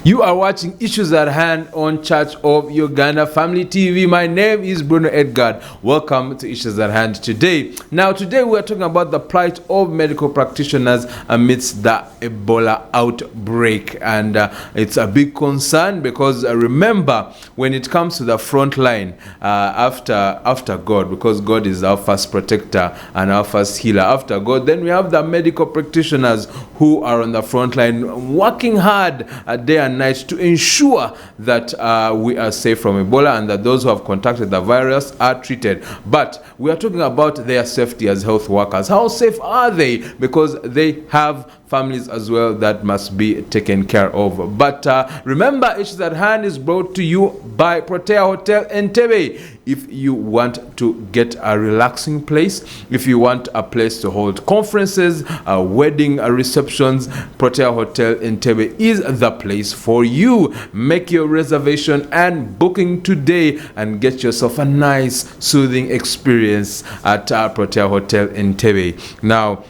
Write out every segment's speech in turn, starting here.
You are watching Issues at Hand on Church of Uganda Family TV. My name is Bruno Edgar. Welcome to Issues at Hand today. Now, today we are talking about the plight of medical practitioners amidst the Ebola outbreak. And it's a big concern because remember, when it comes to the front line, after God, because God is our first protector and our first healer, after God, then we have the medical practitioners who are on the front line working hard day and night to ensure that we are safe from Ebola and that those who have contracted the virus are treated. But we are talking about their safety as health workers. How safe are they? Because they have families as well that must be taken care of. But remember, Issues at Hand is brought to you by Protea Hotel Entebbe. If you want to get a relaxing place, if you want a place to hold conferences, wedding receptions, Protea Hotel Entebbe is the place for you. Make your reservation and booking today and get yourself a nice, soothing experience at Protea Hotel Entebbe. Now,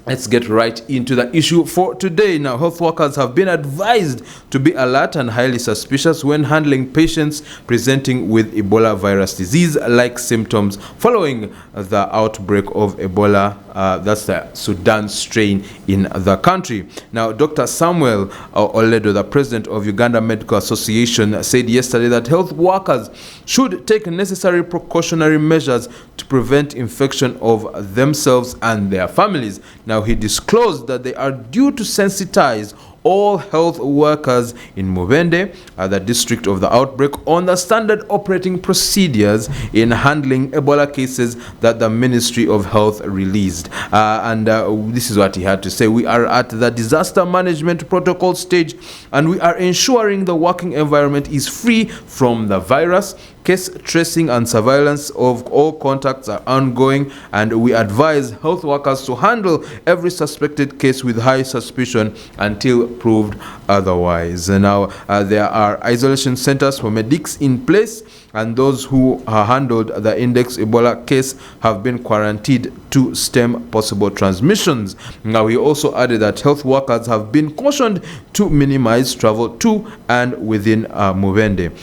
let's get right into the issue for today. Now, health workers have been advised to be alert and highly suspicious when handling patients presenting with Ebola virus disease-like symptoms following the outbreak of Ebola. That's the Sudan strain in the country. Now, Dr. Samuel Oledo, the president of Uganda Medical Association, said yesterday that health workers should take necessary precautionary measures to prevent infection of themselves and their families. Now, he disclosed that they are due to sensitize all health workers in Mubende, the district of the outbreak, on the standard operating procedures in handling Ebola cases that the Ministry of Health released. This is what he had to say. We are at the disaster management protocol stage, and we are ensuring the working environment is free from the virus. Case tracing and surveillance of all contacts are ongoing, and we advise health workers to handle every suspected case with high suspicion until proved otherwise. Now, there are isolation centers for medics in place, and those who handled the index Ebola case have been quarantined to stem possible transmissions. Now, he also added that health workers have been cautioned to minimize travel to and within Mubende.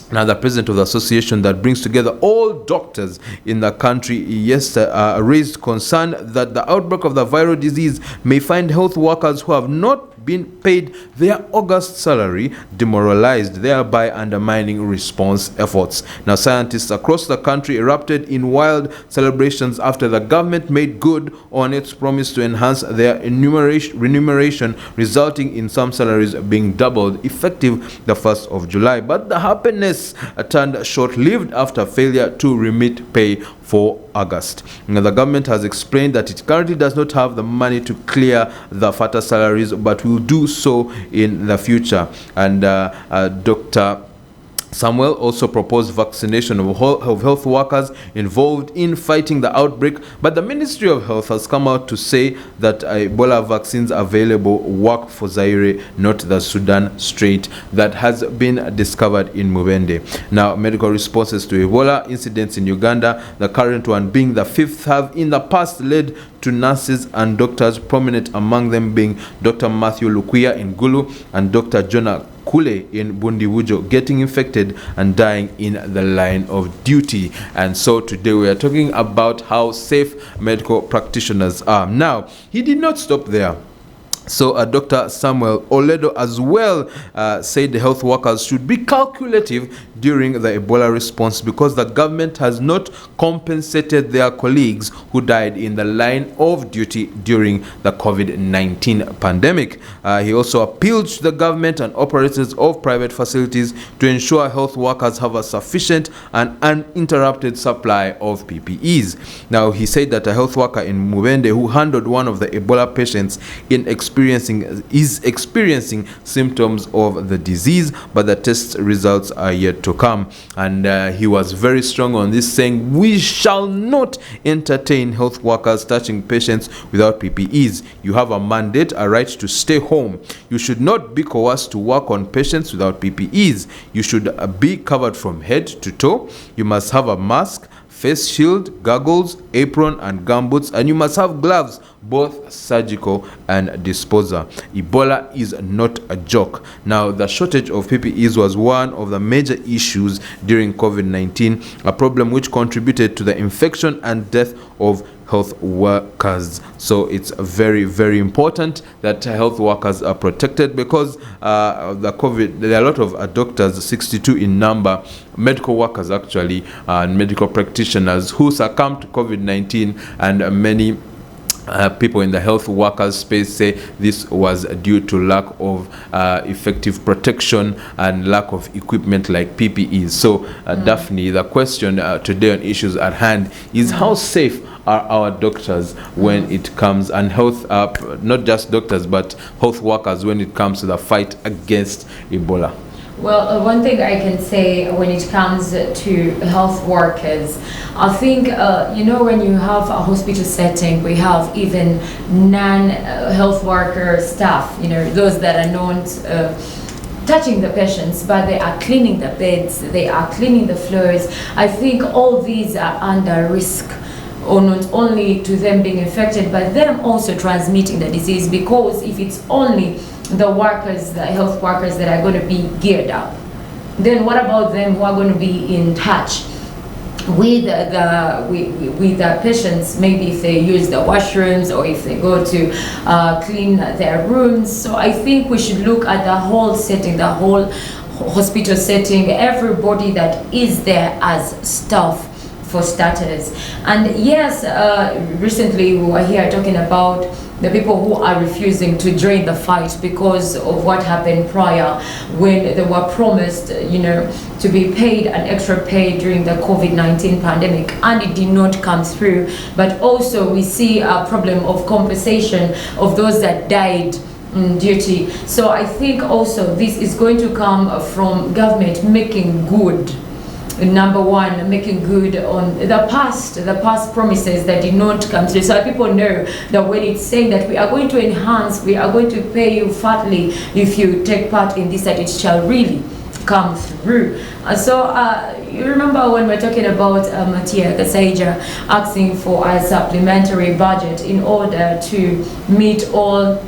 Now, the president of the association that brings together all doctors in the country raised concern that the outbreak of the viral disease may find health workers who have not been paid their August salary demoralized, thereby undermining response efforts. Now, scientists across the country erupted in wild celebrations after the government made good on its promise to enhance their remuneration, resulting in some salaries being doubled effective the 1st of July. But the happiness turned short-lived after failure to remit pay for August. Now, the government has explained that it currently does not have the money to clear the fatter salaries, but will do so in the future. And Dr. Samuel also proposed vaccination of health workers involved in fighting the outbreak, but the Ministry of Health has come out to say that Ebola vaccines available work for Zaire, not the Sudan strain that has been discovered in Mubende. Now, medical responses to Ebola incidents in Uganda, the current one being the 5th, have in the past led to nurses and doctors, prominent among them being Dr. Matthew Lukuya in Gulu and Dr. Jonah Kule in Bundiwujo, getting infected and dying in the line of duty. And so today we are talking about how safe medical practitioners are. Now, he did not stop there. So Dr. Samuel Oledo as well said the health workers should be calculative during the Ebola response because the government has not compensated their colleagues who died in the line of duty during the COVID-19 pandemic. He also appealed to the government and operators of private facilities to ensure health workers have a sufficient and uninterrupted supply of PPEs. Now, he said that a health worker in Mubende who handled one of the Ebola patients is experiencing symptoms of the disease, but the test results are yet to come. And he was very strong on this, saying we shall not entertain health workers touching patients without PPEs. You have a mandate, a right to stay home. You should not be coerced to work on patients without PPEs. You should be covered from head to toe. You must have a mask, face shield, goggles, apron and gumboots, and you must have gloves, both surgical and disposal. Ebola is not a joke. Now, the shortage of PPEs was one of the major issues during COVID-19, a problem which contributed to the infection and death of health workers. So it's very, very important that health workers are protected, because the COVID, there are a lot of doctors, 62 in number, medical workers actually, and medical practitioners who succumbed to COVID-19, and many people in the health workers space say this was due to lack of effective protection and lack of equipment like PPEs. So Daphne, the question today on Issues at Hand is how safe are our doctors when it comes, and health, not just doctors but health workers, when it comes to the fight against Ebola? Well, one thing I can say when it comes to health workers, I think, when you have a hospital setting, we have even non-health worker staff, those that are not touching the patients, but they are cleaning the beds, they are cleaning the floors. I think all these are under risk, or not only to them being infected, but them also transmitting the disease, because if it's only the workers, the health workers that are going to be geared up, then what about them who are going to be in touch with the patients, maybe if they use the washrooms or if they go to clean their rooms? So I think we should look at the whole setting, the whole hospital setting, everybody that is there as staff, for starters. And yes, recently we were here talking about the people who are refusing to join the fight because of what happened prior, when they were promised, to be paid an extra pay during the COVID-19 pandemic, and it did not come through. But also we see a problem of compensation of those that died in duty. So I think also this is going to come from government making good. Number one, making good on the past promises that did not come through. So people know that when it's saying that we are going to enhance, we are going to pay you fatly if you take part in this, that it shall really come through. So you remember when we're talking about Matia Kasaija asking for a supplementary budget in order to meet all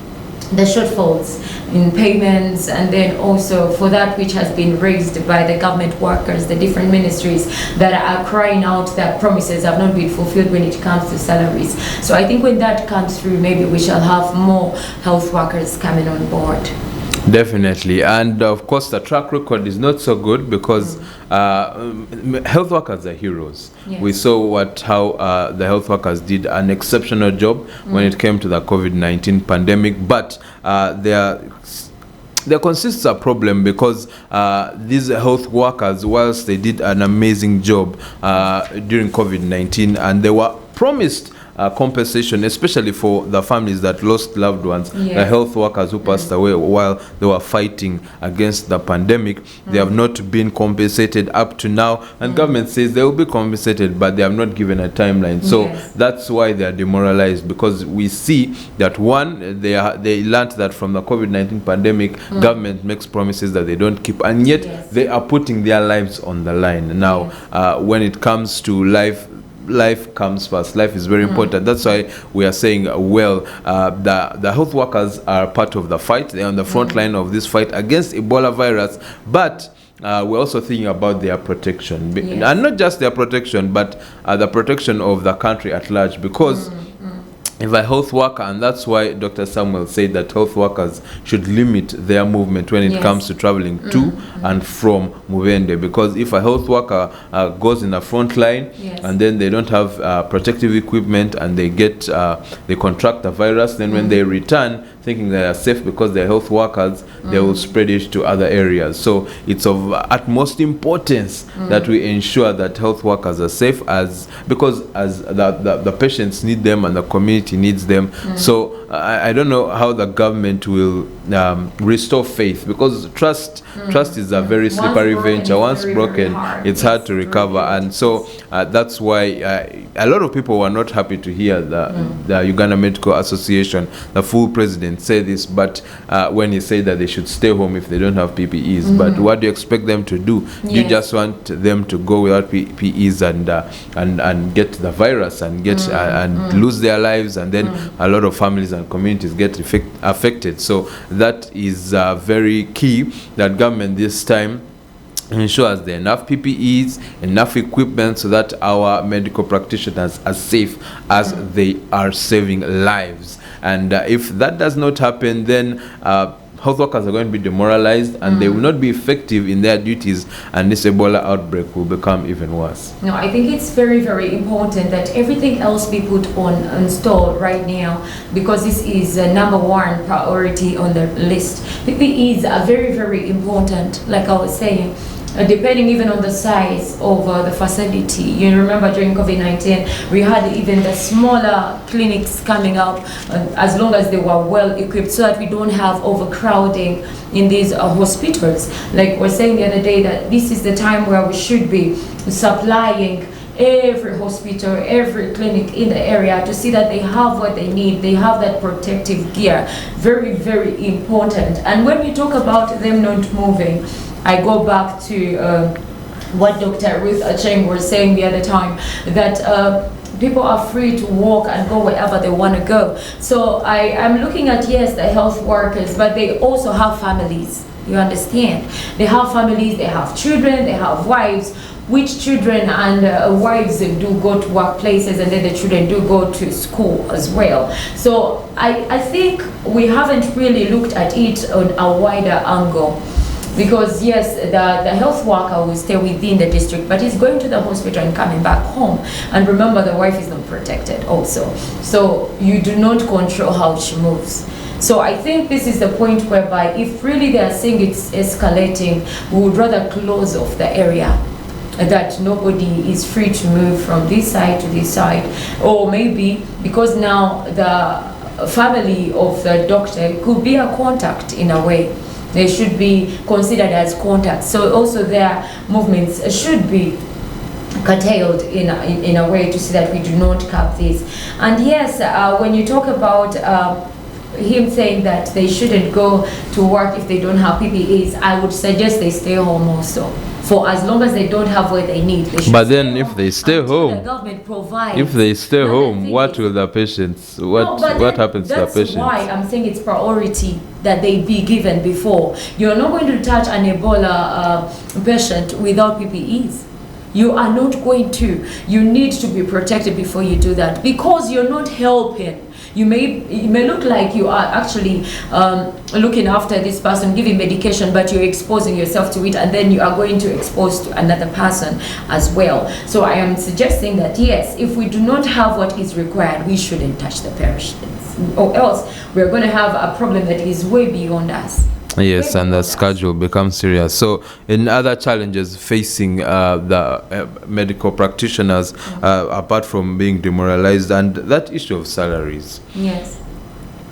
the shortfalls in payments, and then also for that which has been raised by the government workers, the different ministries that are crying out that promises have not been fulfilled when it comes to salaries. So I think when that comes through, maybe we shall have more health workers coming on board. Definitely. And of course the track record is not so good, because health workers are heroes. Yes. We saw how the health workers did an exceptional job when it came to the COVID-19 pandemic, but there consists a problem, because these health workers, whilst they did an amazing job during COVID-19, and they were promised compensation, especially for the families that lost loved ones, the health workers who passed away while they were fighting against the pandemic, they have not been compensated up to now, and government says they will be compensated, but they have not given a timeline. So that's why they are demoralized, because we see that one, they learned that from the COVID-19 pandemic, government makes promises that they don't keep, and yet they are putting their lives on the line. Now, when it comes to life comes first. Life is very important. That's why we are saying, the health workers are part of the fight. They're on the front line of this fight against Ebola virus, but we're also thinking about their protection, and not just their protection, but the protection of the country at large, because if a health worker, and that's why Dr. Samuel said that health workers should limit their movement when it comes to traveling to and from Mubende, because if a health worker goes in the front line and then they don't have protective equipment, and they contract the virus, then when they return thinking they are safe because they're health workers, they will spread it to other areas. So it's of utmost importance that we ensure that health workers are safe, because the patients need them and the community needs them. So I don't know how the government will restore faith, because trust is a very slippery venture. Once broken, it's hard to recover. And so that's why a lot of people were not happy to hear the Uganda Medical Association, the full president, say this, but when he said that they should stay home if they don't have PPEs. But what do you expect them to do? You just want them to go without PPEs and get the virus and get and lose their lives, and then a lot of families and communities get affected. So that is very key, that government this time ensures there are enough PPEs, enough equipment, so that our medical practitioners are safe as they are saving lives. And if that does not happen, then health workers are going to be demoralized, and they will not be effective in their duties, and this Ebola outbreak will become even worse. No, I think it's very, very important that everything else be put on stall right now, because this is number one priority on the list. PPEs are very, very important, like I was saying. Depending even on the size of the facility. You remember during COVID-19, we had even the smaller clinics coming up, as long as they were well equipped, so that we don't have overcrowding in these hospitals. Like we're saying the other day, that this is the time where we should be supplying every hospital, every clinic in the area, to see that they have what they need, they have that protective gear. Very, very important. And when we talk about them not moving, I go back to what Dr. Ruth Acheng was saying the other time, that people are free to walk and go wherever they want to go. So I'm looking at, yes, the health workers, but they also have families. You understand? They have families, they have children, they have wives, which children and wives do go to workplaces, and then the children do go to school as well. So I think we haven't really looked at it on a wider angle. Because yes, the health worker will stay within the district, but he's going to the hospital and coming back home. And remember, the wife is not protected also. So you do not control how she moves. So I think this is the point whereby, if really they are seeing it's escalating, we would rather close off the area, that nobody is free to move from this side to this side. Or maybe because now the family of the doctor could be a contact in a way. They should be considered as contacts. So also their movements should be curtailed in a way, to see that we do not cap this. And yes, when you talk about him saying that they shouldn't go to work if they don't have PPEs, I would suggest they stay home also. For as long as they don't have what they need, they should. But then if they stay home, the government provides. If they stay home, what will the patients? What happens to the patients? That's why I'm saying it's priority that they be given before. You're not going to touch an Ebola patient without PPEs. You are not going to. You need to be protected before you do that, because you're not helping. It may look like you are actually looking after this person, giving medication, but you're exposing yourself to it, and then you are going to expose to another person as well. So I am suggesting that yes, if we do not have what is required, we shouldn't touch the patients, or else we're going to have a problem that is way beyond us. Yes, and the schedule becomes serious. So, in other challenges facing the medical practitioners, apart from being demoralized, and that issue of salaries. Yes.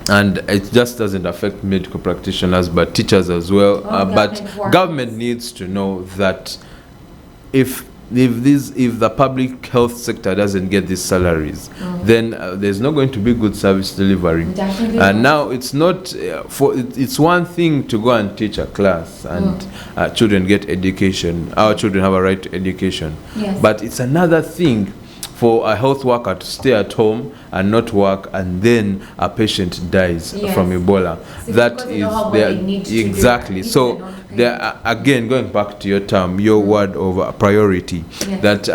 And it just doesn't affect medical practitioners, but teachers as well. But government needs to know that if the public health sector doesn't get these salaries, then there's not going to be good service delivery. Definitely. And now it's not it's one thing to go and teach a class and children get education. Our children have a right to education. Yes. But it's another thing for a health worker to stay at home and not work, and then a patient dies from Ebola. So that is exactly. So there, again, going back to your term, your word of priority, that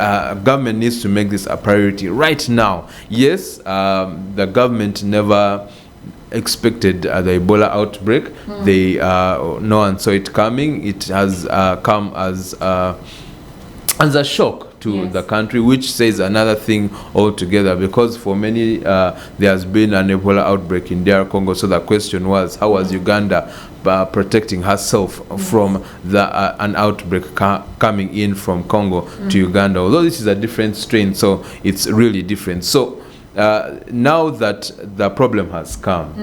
government needs to make this a priority right now. Yes, the government never expected the Ebola outbreak. They no one saw it coming. It has come as a shock to the country, which says another thing altogether, because for many there has been an Ebola outbreak in DR Congo. So the question was, how was Uganda protecting herself from an outbreak coming in from Congo to Uganda? Although this is a different strain, so it's really different. So now that the problem has come,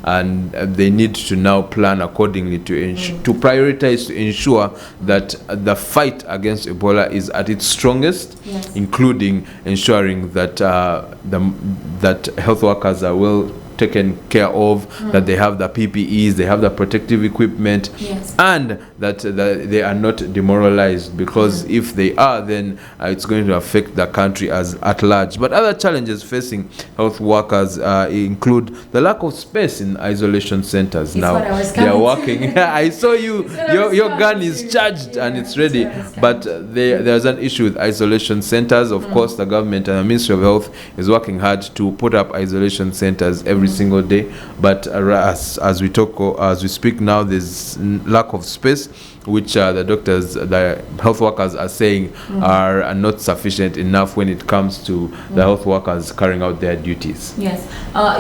and they need to now plan accordingly to prioritize, to ensure that the fight against Ebola is at its strongest, Yes. including ensuring that that health workers are well taken care of, that they have the PPEs, they have the protective equipment, Yes. and that they are not demoralized, because if they are, then it's going to affect the country as at large. But other challenges facing health workers include the lack of space in isolation centers. It's what I was they are coming to. working. I saw you. It's what I was Your coming gun to. is charged and Yeah, it's ready. it's what I was But coming there's an issue with isolation centers. Of course, the government and the Ministry of Health is working hard to put up isolation centers every single day. But as we talk, as we speak now, there's lack of space, which the doctors, the health workers are saying are not sufficient enough when it comes to the health workers carrying out their duties. Yes.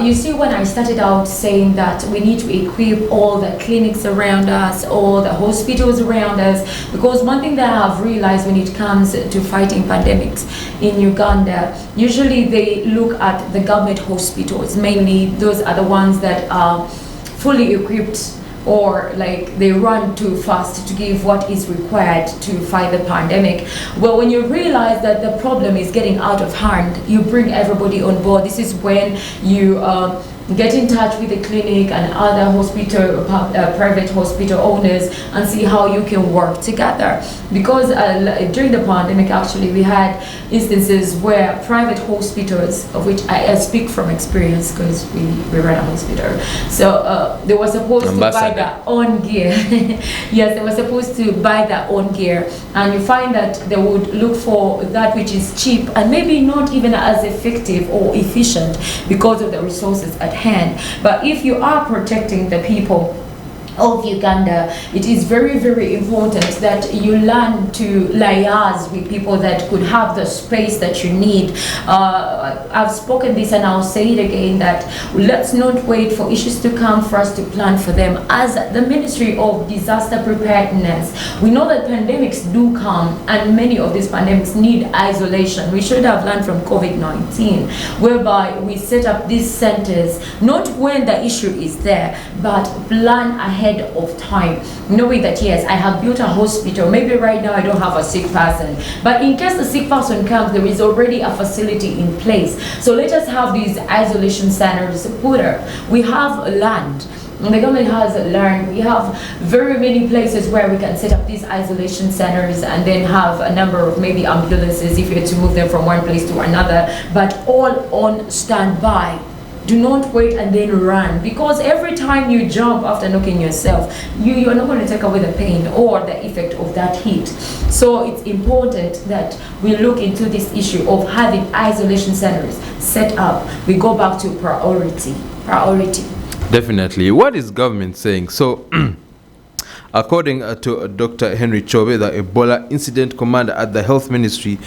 You see, when I started out saying that we need to equip all the clinics around us, all the hospitals around us, because one thing that I've realized when it comes to fighting pandemics in Uganda, usually they look at the government hospitals, mainly those are the ones that are fully equipped, or like they run too fast to give what is required to fight the pandemic. Well, when you realize that the problem is getting out of hand, you bring everybody on board. This is when you get in touch with the clinic and other hospital, private hospital owners, and see how you can work together. Because during the pandemic, actually, we had instances where private hospitals, of which I speak from experience because we run a hospital, so they were supposed to buy their own gear. Yes, they were supposed to buy their own gear, and you find that they would look for that which is cheap and maybe not even as effective or efficient because of the resources at hand. But if you are protecting the people of Uganda, it is very, very important that you learn to liaise with people that could have the space that you need. I've spoken this and I'll say it again, that let's not wait for issues to come for us to plan for them. As the Ministry of Disaster Preparedness, we know that pandemics do come, and many of these pandemics need isolation. We should have learned from COVID-19, whereby we set up these centers, not when the issue is there, but plan ahead of time, knowing that yes, I have built a hospital, maybe right now I don't have a sick person, but in case the sick person comes, there is already a facility in place. So let us have these isolation centers put up. We have land, and the government has learned. We have very many places where we can set up these isolation centers and then have a number of maybe ambulances if you had to move them from one place to another, but all on standby. Do not wait and then run, because every time you jump after knocking yourself, you are not going to take away the pain or the effect of that heat. So it's important that we look into this issue of having isolation centers set up. We go back to priority. Definitely. What is government saying? So according to Dr. Henry Chobe, the Ebola incident commander at the health ministry,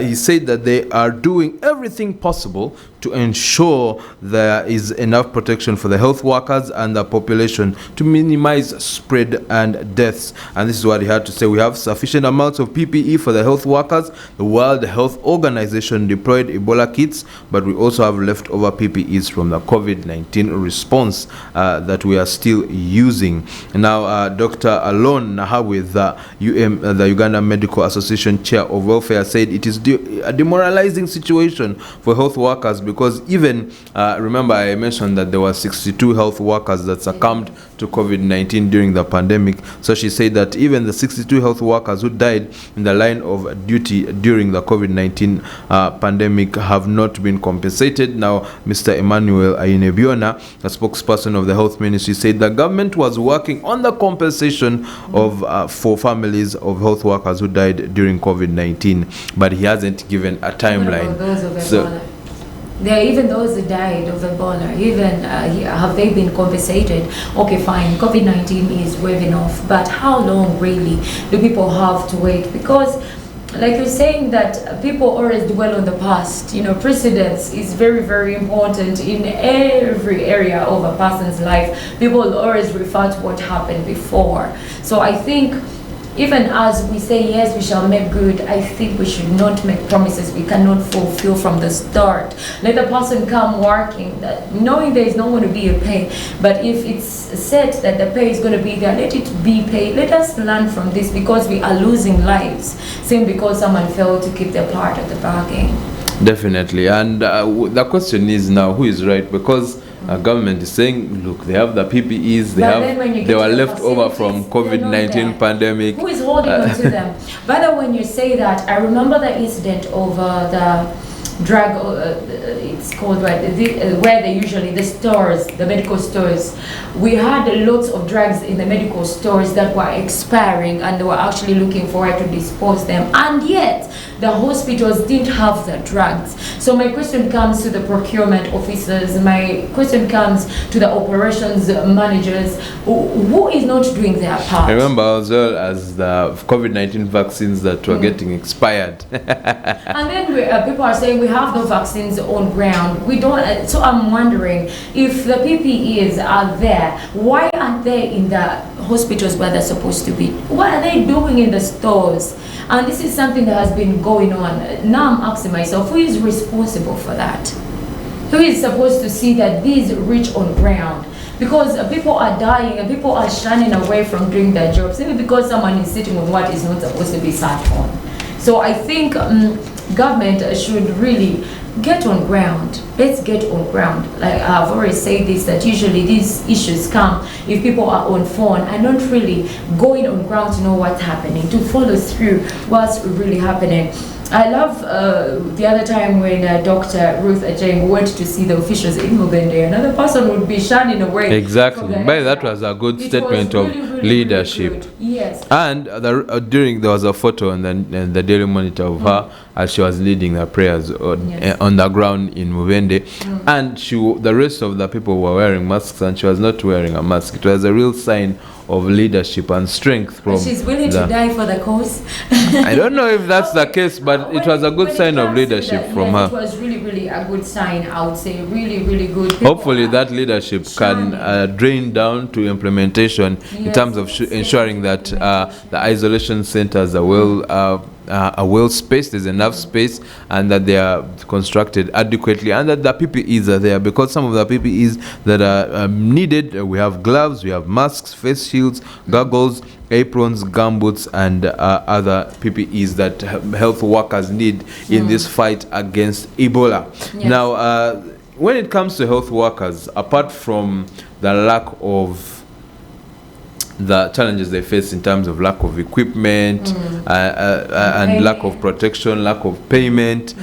he said that they are doing everything possible to ensure there is enough protection for the health workers and the population to minimize spread and deaths. And this is what he had to say. We have sufficient amounts of PPE for the health workers. The World Health Organization deployed Ebola kits, but we also have leftover PPEs from the COVID-19 response that we are still using. Now, Dr. Alon Nahawi, the Uganda Medical Association Chair of Welfare, said it is a demoralizing situation for health workers, because even, remember I mentioned that there were 62 health workers that succumbed to COVID-19 during the pandemic. So she said that even the 62 health workers who died in the line of duty during the COVID-19 pandemic have not been compensated. Now, Mr. Emmanuel Ainebiona, a spokesperson of the health ministry, said the government was working on the compensation of for families of health workers who died during COVID-19, but he hasn't given a timeline. There are even those who died of Ebola. Even have they been compensated? Okay, fine. COVID-19 is waving off, but how long really do people have to wait? Because, like you're saying, that people always dwell on the past. You know, precedence is very, very important in every area of a person's life. People always refer to what happened before. So I think even as we say, yes, we shall make good, I think we should not make promises we cannot fulfill from the start. Let the person come working, knowing there is not going to be a pay. But if it's said that the pay is going to be there, let it be paid. Let us learn from this, because we are losing lives simply because someone failed to keep their part of the bargain. Definitely. And the question is now, who is right? Because government is saying, look, they have the PPEs, they were left over from COVID-19 pandemic. Who is holding on to them? But when you say that, I remember the incident over the drug, it's called where they usually, the stores, the medical stores. We had lots of drugs in the medical stores that were expiring, and they were actually looking for where to dispose them, and yet the hospitals didn't have the drugs. So my question comes to the procurement officers, my question comes to the operations managers, who is not doing their part? I remember as well as the COVID-19 vaccines that were getting expired. And then people are saying we have no vaccines on ground. We don't. So I'm wondering, if the PPEs are there, why aren't they in the hospitals where they're supposed to be? What are they doing in the stores? And this is something that has been going on. Now I'm asking myself, who is responsible for that? Who is supposed to see that these reach on ground? Because people are dying and people are shunning away from doing their jobs simply because someone is sitting on what is not supposed to be sat on. So I think government should really get on ground. Let's get on ground. Like I've already said this, that usually these issues come if people are on phone and not really going on ground to know what's happening, to follow through what's really happening. I love the other time when Dr. Ruth Ajeng went to see the officials in Mubende. Another person would be shunning away. Exactly. But that was a good statement of leadership. Really yes. And during there was a photo on the Daily Monitor of her as she was leading her prayers on the ground in Mubende, and the rest of the people were wearing masks and she was not wearing a mask. It was a real sign of leadership and strength from she's willing to die for the cause. I don't know if that's the case, but it was a good sign of leadership from her. It was really a good sign, I would say. Really good. Hopefully that leadership can drain down to implementation in terms of ensuring that the isolation centers are well spaced, there's enough space, and that they are constructed adequately, and that the PPEs are there, because some of the PPEs that are needed, we have gloves, we have masks, face shields, goggles, aprons, gumboots, and other PPEs that health workers need in this fight against Ebola. Yes. Now, when it comes to health workers, apart from the lack of the challenges they face in terms of lack of equipment and lack of protection, lack of payment.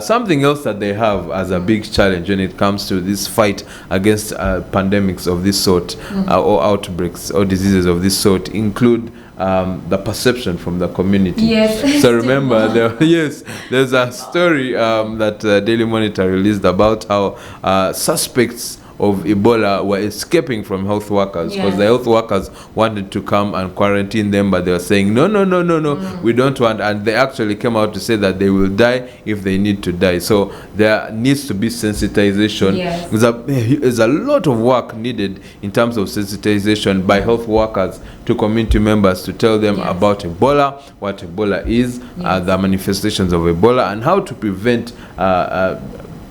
Something else that they have as a big challenge when it comes to this fight against pandemics of this sort or outbreaks or diseases of this sort include the perception from the community. Yes. So remember, there's a story that Daily Monitor released about how suspects of Ebola were escaping from health workers because the health workers wanted to come and quarantine them, but they were saying no, we don't want, and they actually came out to say that they will die if they need to die. So there needs to be sensitization. There's a lot of work needed in terms of sensitization by health workers to community members to tell them about Ebola, what Ebola is, the manifestations of Ebola, and how to prevent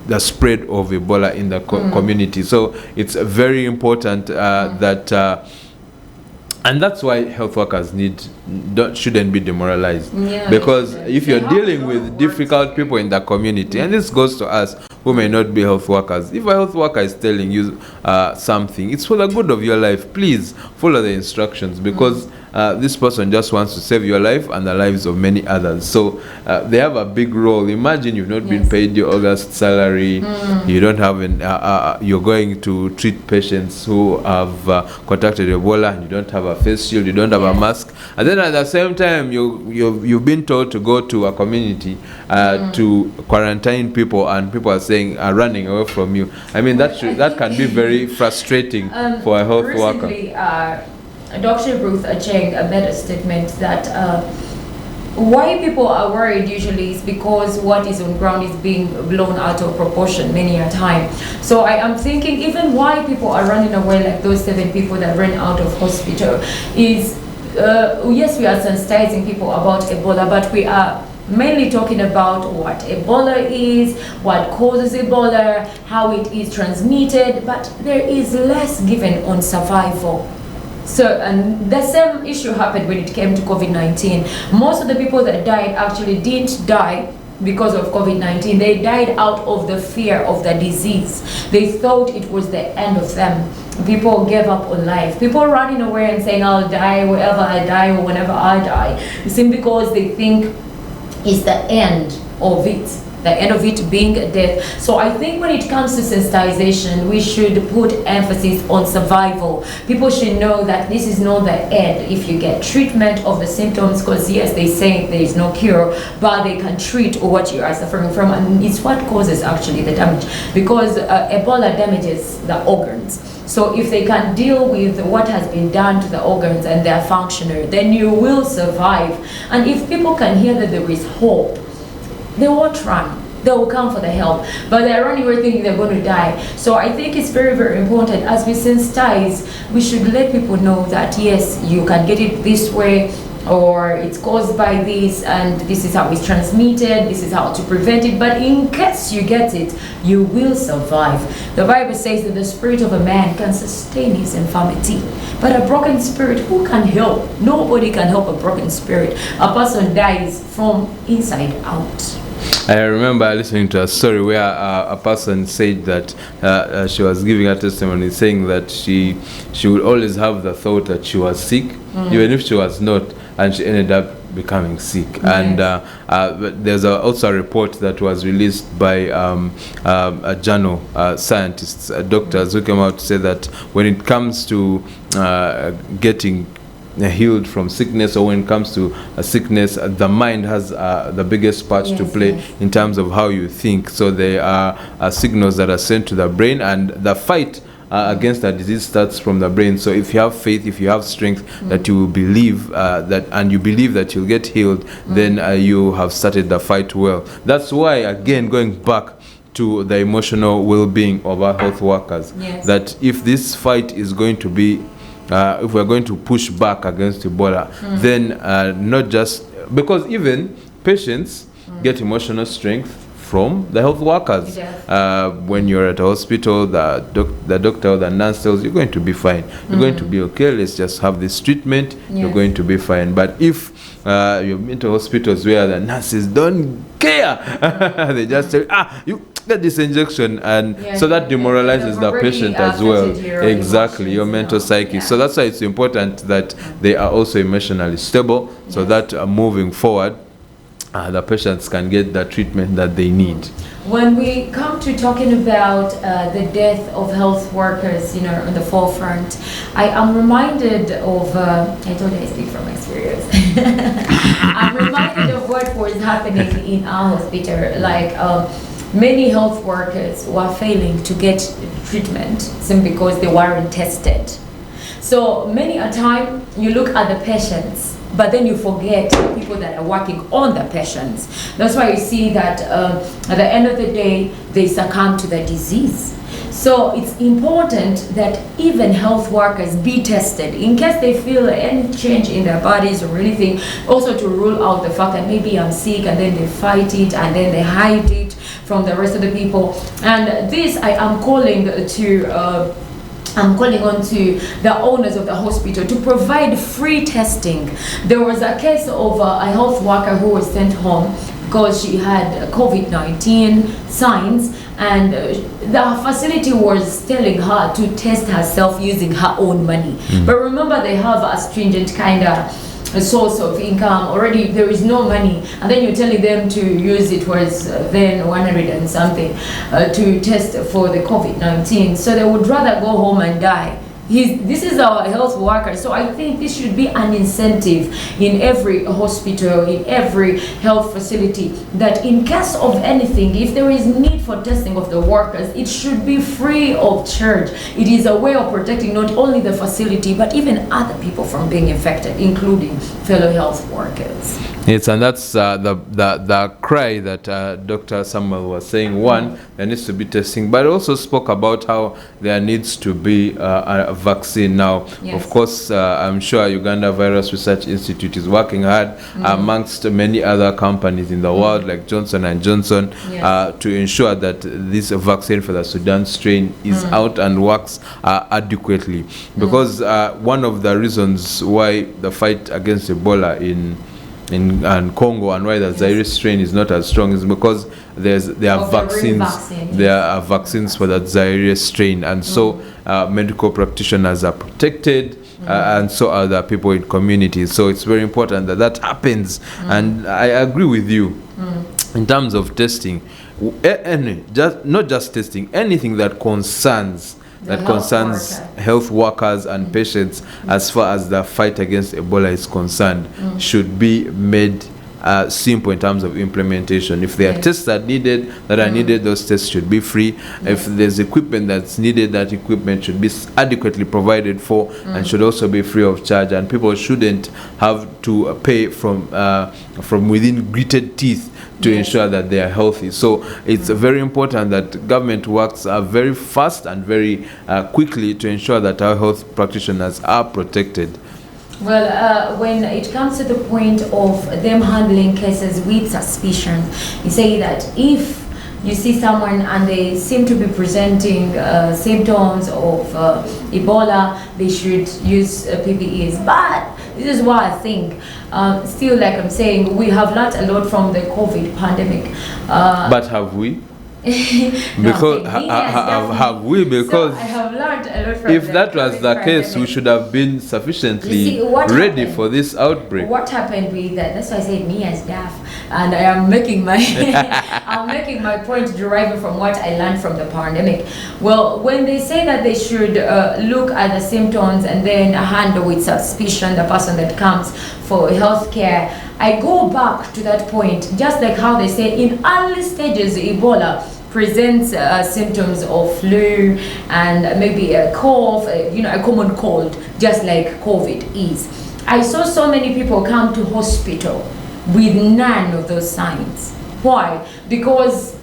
the spread of Ebola in the community. So it's very important that and that's why health workers shouldn't be demoralized, because if you're dealing with difficult people in the community, and this goes to us who may not be health workers, if a health worker is telling you something, it's for the good of your life, please follow the instructions, because this person just wants to save your life and the lives of many others. So they have a big role. Imagine you've not been paid your August salary, you don't have you're going to treat patients who have contracted Ebola, and you don't have a face shield, you don't have a mask, and then at the same time you've been told to go to a community to quarantine people, and people are running away from you. I mean, that can be very frustrating for a health worker. Dr. Ruth Ajeng made a statement that why people are worried usually is because what is on ground is being blown out of proportion many a time. So I am thinking even why people are running away, like those 7 people that ran out of hospital, is yes, we are sensitizing people about Ebola, but we are mainly talking about what Ebola is, what causes Ebola, how it is transmitted, but there is less given on survival. So, and the same issue happened when it came to COVID-19. Most of the people that died actually didn't die because of COVID-19. They died out of the fear of the disease. They thought it was the end of them. People gave up on life. People running away and saying, I'll die wherever I die or whenever I die, simply because they think it's the end of it. The end of it being death. So I think when it comes to sensitization, we should put emphasis on survival. People should know that this is not the end. If you get treatment of the symptoms, because yes, they say there is no cure, but they can treat what you are suffering from, and it's what causes actually the damage, because Ebola damages the organs. So if they can deal with what has been done to the organs and they're functional, then you will survive. And if people can hear that there is hope, they won't run. They will come for the help, but they're running away thinking they're going to die. So I think it's very, very important, as we sensitize, we should let people know that yes, you can get it this way, or it's caused by this, and this is how it's transmitted, this is how to prevent it. But in case you get it, you will survive. The Bible says that the spirit of a man can sustain his infirmity, but a broken spirit, who can help? Nobody can help a broken spirit. A person dies from inside out. I remember listening to a story where a person said that she was giving a testimony saying that she would always have the thought that she was sick, even if she was not, and she ended up becoming sick. Yes. And there's also a report that was released by a journal, scientists, doctors, who came out to say that when it comes to getting healed from sickness, or when it comes to a sickness, the mind has the biggest part to play in terms of how you think. So there are signals that are sent to the brain, and the fight against that disease starts from the brain. So if you have faith, if you have strength, that you will believe that, and you believe that you'll get healed, then you have started the fight well. That's why, again, going back to the emotional well-being of our health workers, that if this fight is going to be if we're going to push back against Ebola, then not just because even patients get emotional strength from the health workers. When you're at a hospital, the doctor or the nurse tells you, you're going to be fine, you're going to be okay, let's just have this treatment, you're going to be fine. But if you've been to hospitals where the nurses don't care, they just say, you get this injection, and so that demoralizes the patient as well. Exactly, your mental psyche. So that's why it's important that they are also emotionally stable, so that moving forward, the patients can get the treatment that they need. When we come to talking about the death of health workers, on the forefront, I am reminded of, I told you I speak from experience. I'm reminded of what was happening in our hospital. Like, many health workers were failing to get treatment simply because they weren't tested. So many a time you look at the patients, but then you forget the people that are working on the patients. That's why you see that at the end of the day, they succumb to the disease. So it's important that even health workers be tested in case they feel any change in their bodies or anything, also to rule out the fact that maybe I'm sick, and then they fight it and then they hide it from the rest of the people. And this I am calling to I'm calling on to the owners of the hospital to provide free testing. There was a case of a health worker who was sent home because she had COVID-19 signs, and the facility was telling her to test herself using her own money. But remember, they have a stringent kind of a source of income already. There is no money, and then you're telling them to use it was then 100 and something to test for the COVID-19. So they would rather go home and die. This is our health worker. So I think this should be an incentive in every hospital, in every health facility, that in case of anything, if there is need for testing of the workers, it should be free of charge. It is a way of protecting not only the facility, but even other people from being infected, including fellow health workers. It's and that's the cry that Dr. Samuel was saying. One, there needs to be testing, but also spoke about how there needs to be a vaccine now. Yes. Of course, I'm sure Uganda Virus Research Institute is working hard amongst many other companies in the world, like Johnson and Johnson, Yes. to ensure that this vaccine for the Sudan strain is out and works adequately. Because one of the reasons why the fight against Ebola in Congo and why the Zaire strain is not as strong is because there are vaccines. There are vaccines for that Zaire strain, and so medical practitioners are protected, and so are the people in communities. So it's very important that that happens, and I agree with you in terms of testing. Not just testing, anything that concerns health workers and patients as far as the fight against Ebola is concerned should be made simple in terms of implementation. If there are tests that are needed, those tests should be free. If there's equipment that's needed, that equipment should be adequately provided for and should also be free of charge, and people shouldn't have to pay from within gritted teeth to ensure that they are healthy. So it's very important that government works very fast and very quickly to ensure that our health practitioners are protected. Well, when it comes to the point of them handling cases with suspicion, you say that if you see someone and they seem to be presenting symptoms of Ebola, they should use PPEs. But this is why I think, still, like I'm saying, we have learned a lot from the COVID pandemic. But have we? Because have we? Because so I have learned a lot from if that was the case, we should have been sufficiently ready for this outbreak. What happened with that? That's why I said me as staff, and I am making my I'm making my point deriving from what I learned from the pandemic. Well, when they say that they should look at the symptoms and then handle with suspicion the person that comes for healthcare, I go back to that point, just like how they say in early stages Ebola presents symptoms of flu and maybe a cough, a common cold, just like COVID is. I saw so many people come to hospital with none of those signs. Why? Because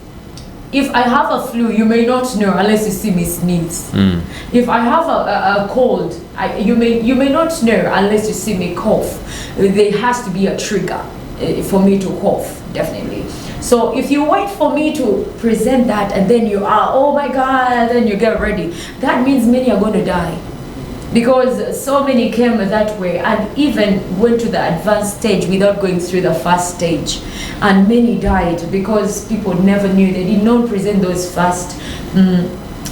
if I have a flu, you may not know unless you see me sneeze. If I have a cold, you may not know unless you see me cough. There has to be a trigger for me to cough, definitely. So if you wait for me to present that and then you are, oh my God, then you get ready, that means many are going to die. Because so many came that way and even went to the advanced stage without going through the first stage. And many died because people never knew. They did not present those first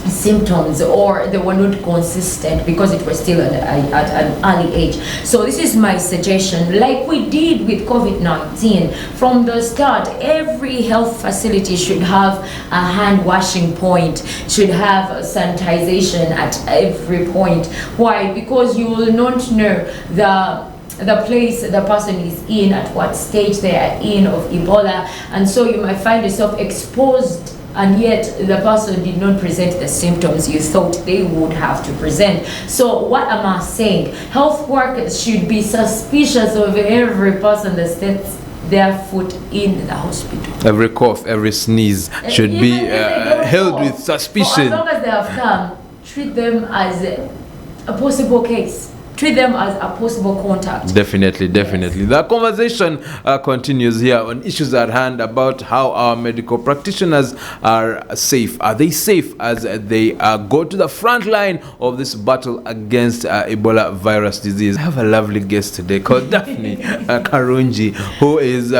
symptoms, or they were not consistent because it was still at an early age. So this is my suggestion, like we did with COVID-19 from the start. Every health facility should have a hand washing point, should have sanitization at every point. Why? Because you will not know the place the person is in, at what stage they are in of Ebola, and so you might find yourself exposed, and yet the person did not present the symptoms you thought they would have to present. So what am I saying? Health workers should be suspicious of every person that sets their foot in the hospital. Every cough, every sneeze should be held with suspicion. As long as they have come, treat them as a possible case. Treat them as a possible contact. Definitely. The conversation continues here on Issues at Hand about how our medical practitioners are safe. Are they safe as they go to the front line of this battle against Ebola virus disease? I have a lovely guest today called Daphne Karunji, who is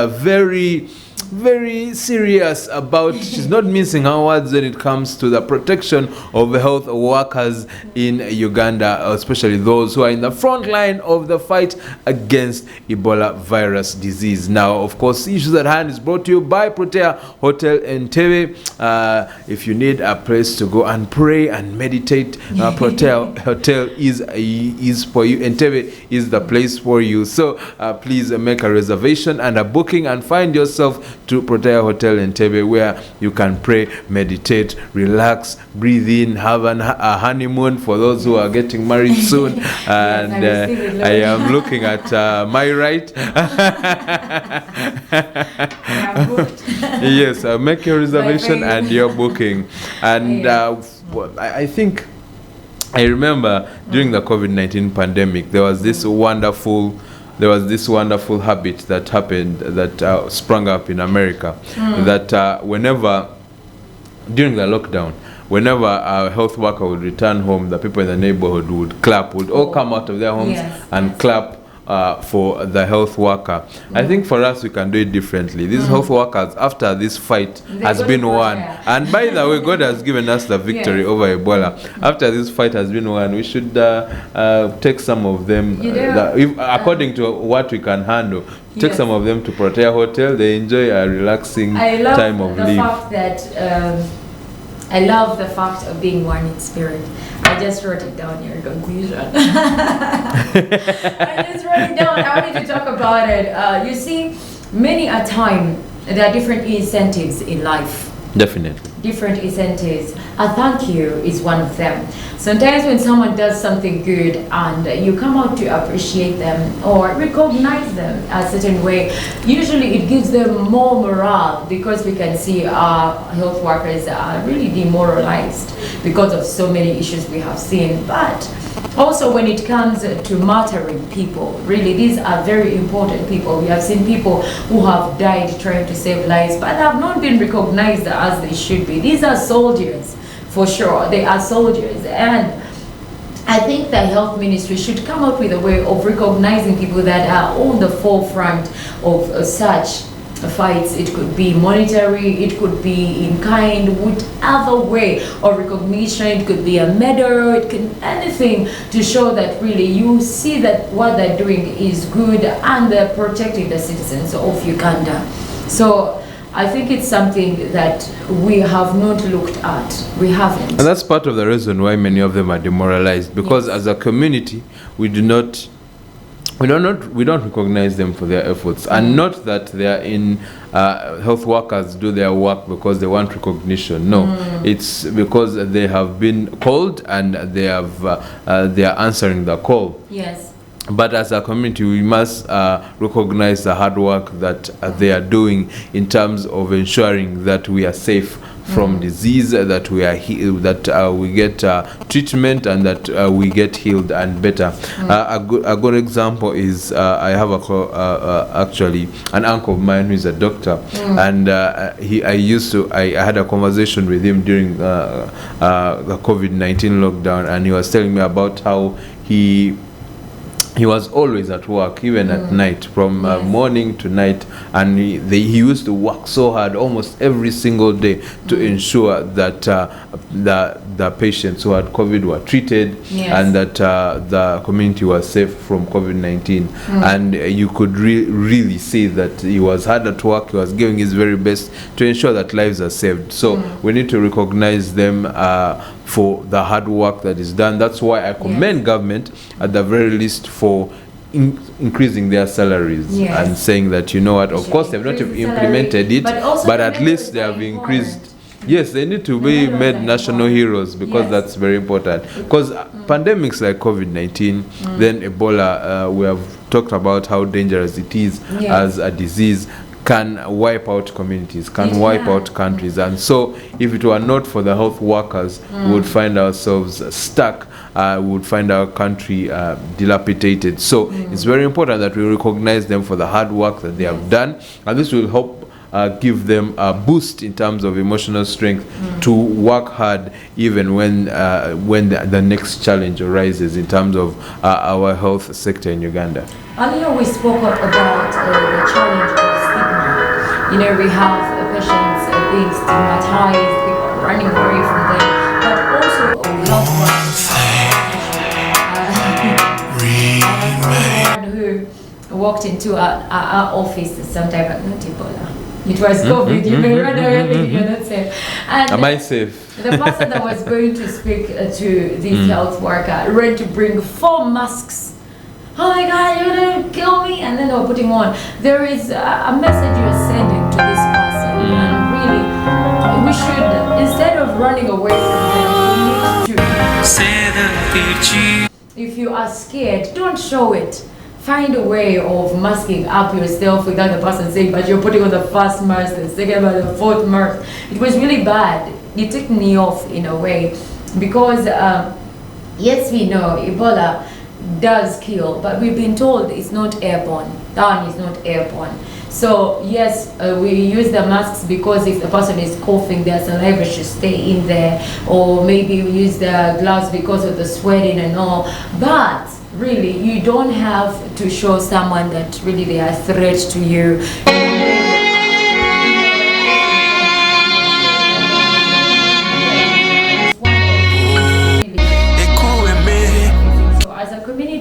very serious about, she's not mincing her words when it comes to the protection of health workers in Uganda, especially those who are in the front line of the fight against Ebola virus disease. Now, of course, Issues at Hand is brought to you by Protea Hotel Entebbe. If you need a place to go and pray and meditate, Protea Hotel is for you. Entebbe is the place for you. So please make a reservation and a booking and find yourself to Protea Hotel in Tebe, where you can pray, meditate, relax, breathe in, have a honeymoon for those who are getting married soon. And I am looking at my right. Yes, make your reservation and your booking. And I think I remember during the COVID-19 pandemic, there was this wonderful habit that happened, that sprung up in America, that whenever, during the lockdown, whenever a health worker would return home, the people in the neighborhood would clap, would all come out of their homes and clap for the health worker. I think for us, we can do it differently. These health workers, after this fight has been won, and by the way, God has given us the victory over Ebola. After this fight has been won, we should take some of them, according to what we can handle, take some of them to Protea Hotel. They enjoy a relaxing time of leave. I love the fact of being one in spirit. I just wrote it down here, conclusion. I just wrote it down. I wanted to talk about it. You see, many a time, there are different incentives in life. Definitely. Different incentives. A thank you is one of them. Sometimes when someone does something good and you come out to appreciate them or recognize them a certain way, usually it gives them more morale, because we can see our health workers are really demoralized because of so many issues we have seen. But also when it comes to martyring people, really these are very important people. We have seen people who have died trying to save lives but have not been recognized as they should be. These are soldiers, for sure. They are soldiers, and I think the health ministry should come up with a way of recognizing people that are on the forefront of such fights. It could be monetary, it could be in kind, whatever way of recognition. It could be a medal, it could anything to show that really you see that what they're doing is good and they're protecting the citizens of Uganda. So I think it's something that we have not looked at. We haven't. And that's part of the reason why many of them are demoralized, because as a community, we don't recognize them for their efforts. And not that they are in health workers do their work because they want recognition. No, it's because they have been called and they are answering the call. Yes. But as a community, we must recognize the hard work that they are doing in terms of ensuring that we are safe from disease, that we are that we get treatment, and that we get healed and better. A good example is I have actually an uncle of mine who is a doctor, and I had a conversation with him during the COVID-19 lockdown, and he was telling me about how he was always at work, even at night, from morning to night, and he used to work so hard almost every single day to ensure that the patients who had COVID were treated, and that the community was safe from COVID-19. And you could really see that he was hard at work. He was giving his very best to ensure that lives are saved. So we need to recognize them for the hard work that is done. That's why I commend government at the very least for increasing their salaries and saying that, you know what, of course they've not implemented it, but at least they have increased. Yes, they need to be made national heroes, because that's very important. Because pandemics like COVID-19, then Ebola, we have talked about how dangerous it is as a disease, can wipe out communities, can wipe out countries. And so if it were not for the health workers, we would find ourselves stuck, we would find our country dilapidated. So it's very important that we recognize them for the hard work that they have done, and this will help give them a boost in terms of emotional strength to work hard, even when the next challenge arises in terms of our health sector in Uganda. Earlier we spoke about the challenge of stigma. You know, we have patients being stigmatized, people running away from them, but also health workers. Who walked into our office sometime, but not Ebola. It was COVID. You may run away, you're not safe. And am I safe? The person that was going to speak to this health worker ran to bring 4 masks. Oh my God, you're gonna kill me! And then they were putting on. There is a message you're sending to this person. should, instead of running away from them, we need to. If you are scared, don't show it. Find a way of masking up yourself without the person saying, but you're putting on the first mask, the second mask, the fourth mask. It was really bad. It took me off in a way because, yes, we know Ebola does kill, but we've been told it's not airborne. That one is not airborne. So yes, we use the masks because if the person is coughing, their saliva should stay in there, or maybe we use the gloves because of the sweating and all. But really, you don't have to show someone that really they are a threat to you.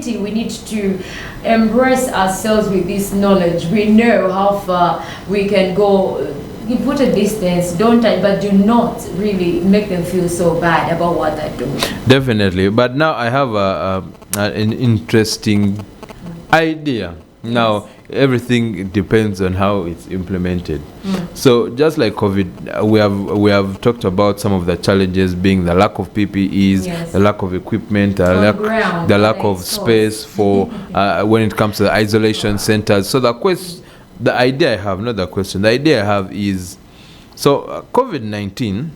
We need to embrace ourselves with this knowledge. We know how far we can go. You put a distance, don't touch, but do not really make them feel so bad about what they're doing. Definitely. But now I have an interesting idea. Yes. Now everything depends on how it's implemented. So just like COVID, we have talked about some of the challenges being the lack of PPEs, yes, the lack of equipment, the lack of space for when it comes to the isolation centers. So the idea I have, not the question, the idea I have is, so COVID-19,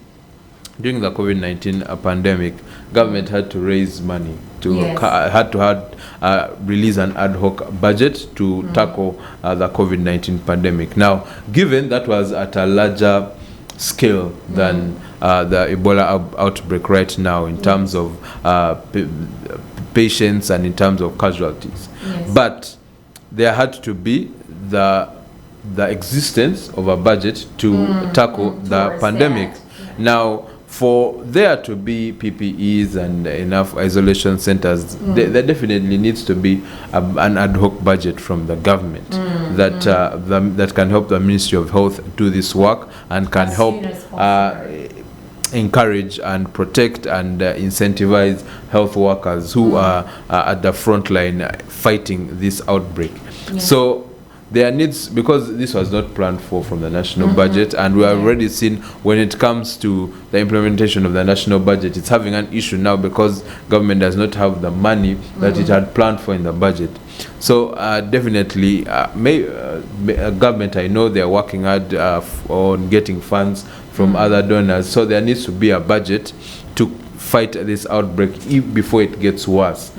during the COVID-19 pandemic, government had to raise money to, yes, had to release an ad hoc budget to tackle the COVID-19 pandemic. Now, given that was at a larger scale than the Ebola outbreak right now in terms of patients and in terms of casualties, yes, but there had to be the existence of a budget to tackle the pandemic. Now, for there to be PPEs and enough isolation centers, there definitely needs to be an ad hoc budget from the government that can help the Ministry of Health do this work and can help encourage and protect and incentivize health workers who are at the front line fighting this outbreak. Yeah. So there needs, because this was not planned for from the national budget, and we have already seen when it comes to the implementation of the national budget, it's having an issue now because government does not have the money that it had planned for in the budget. So definitely, government, I know they are working hard on getting funds from other donors. So there needs to be a budget to fight this outbreak before it gets worse.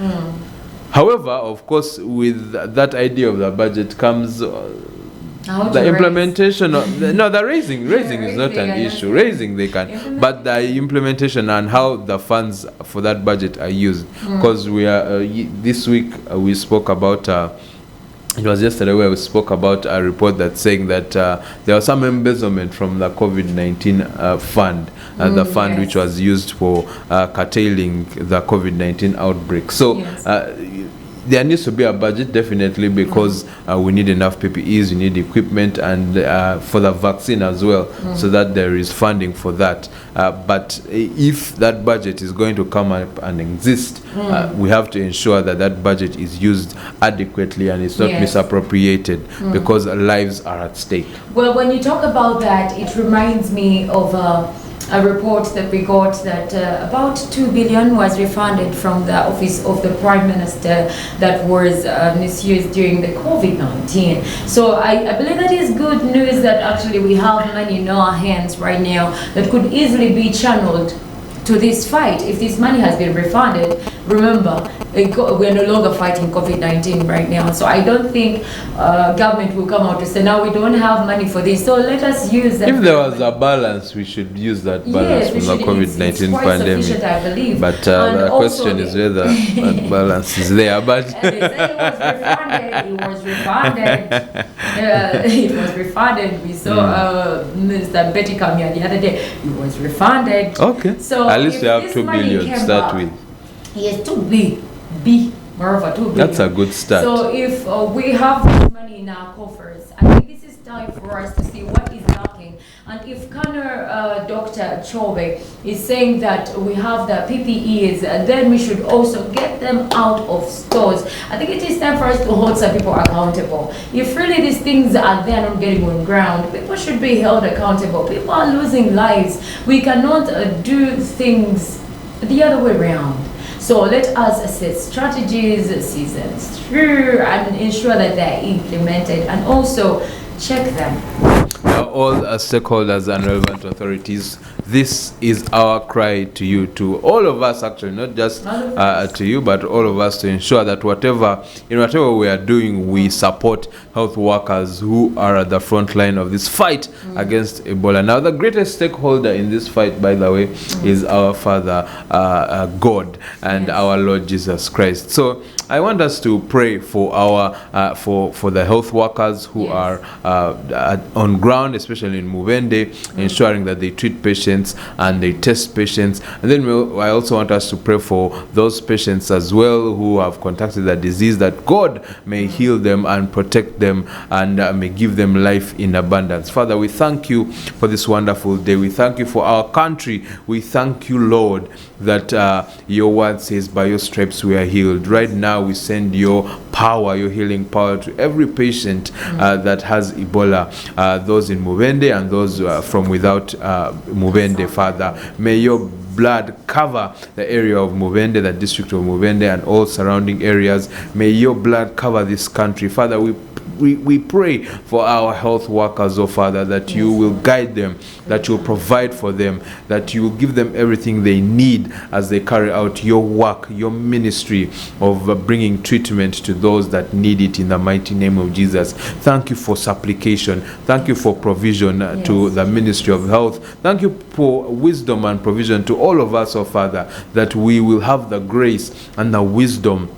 However, of course, with that idea of the budget comes the implementation of the raising is not an issue. Raising they can, but the implementation and how the funds for that budget are used. Because we are this week we spoke about. It was yesterday where we spoke about a report that's saying that there was some embezzlement from the COVID-19 fund, the fund which was used for curtailing the COVID-19 outbreak. So there needs to be a budget, definitely, because we need enough PPEs, we need equipment, and for the vaccine as well, so that there is funding for that. But if that budget is going to come up and exist, we have to ensure that that budget is used adequately and it's not misappropriated, because lives are at stake. Well, when you talk about that, it reminds me of a report that we got that about 2 billion was refunded from the office of the Prime Minister that was misused during the COVID-19. So I believe that is good news that actually we have money in our hands right now that could easily be channeled to this fight. If this money has been refunded, remember, we're no longer fighting COVID-19 right now. So I don't think government will come out to say, now we don't have money for this, so let us use that. If there was a balance, we should use that balance from the COVID-19 pandemic. I believe. But the question is whether that balance is there. But it was refunded. It was refunded. We saw Mr. Betty come here the other day. It was refunded. Okay. So at least you have 2 billion to start with. Yes, 2 B. Moreover, 2 billion. That's a good start. So if we have this money in our coffers, I think this is time for us to see what is lacking working. And if Dr. Chobe is saying that we have the PPEs, then we should also get them out of stores. I think it is time for us to hold some people accountable. If really these things are there not getting on ground, people should be held accountable. People are losing lives. We cannot do things the other way around. So let us set strategies, seasons through, and ensure that they're implemented, and also check them. All stakeholders and relevant authorities, this is our cry to you, to all of us actually, not just to you, but all of us, to ensure that whatever we are doing, we support health workers who are at the front line of this fight against Ebola. Now, the greatest stakeholder in this fight, by the way, is our Father God and our Lord Jesus Christ. So I want us to pray for our for the health workers who are on ground, especially in Mubende, ensuring that they treat patients and they test patients. And then I also want us to pray for those patients as well who have contracted the disease, that God may heal them and protect them and may give them life in abundance. Father, we thank you for this wonderful day. We thank you for our country. We thank you, Lord, that your word says by your stripes we are healed. Right now we send your power, your healing power, to every patient that has Ebola, those in Mubende and those from without Mubende. Father, may your blood cover the area of Mubende, the district of Mubende, and all surrounding areas. May your blood cover this country. Father, we pray for our health workers, oh Father, that you will guide them, that you will provide for them, that you will give them everything they need as they carry out your work, your ministry of bringing treatment to those that need it, in the mighty name of Jesus. Thank you for supplication. Thank you for provision to the Ministry of Health. Thank you for wisdom and provision to all of us, oh Father, that we will have the grace and the wisdom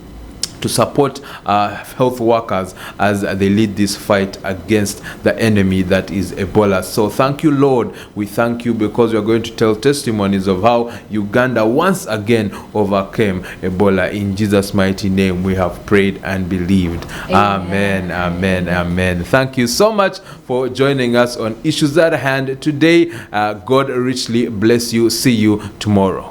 to support health workers as they lead this fight against the enemy that is Ebola. So thank you, Lord. We thank you because we are going to tell testimonies of how Uganda once again overcame Ebola. In Jesus' mighty name we have prayed and believed. Amen. Amen. Amen. Thank you so much for joining us on Issues at Hand today. God richly bless you. See you tomorrow.